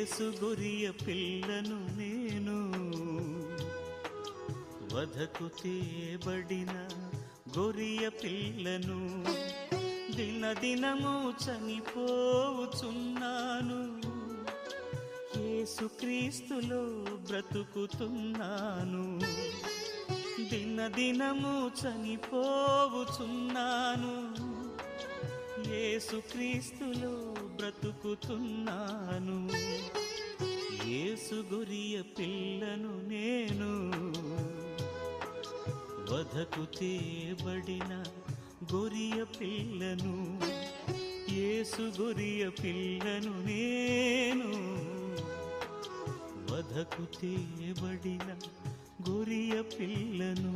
యేసు గొరియ పిల్లను నేను, వధకు తేబడిన గొరియ పిల్లను, దినదినము చనిపోవుచున్నాను, యేసుక్రీస్తులో బ్రతుకుతున్నాను. దినదినము చనిపోవుచున్నాను, యేసుక్రీస్తులో బ్రతుకుతున్నాను. యేసు గొరియ పిల్లను నేను, వధకు తేబడిన గొరియ పిల్లను, యేసు గొరియ పిల్లను నేను, వధకు తేబడిన గొరియ పిల్లను.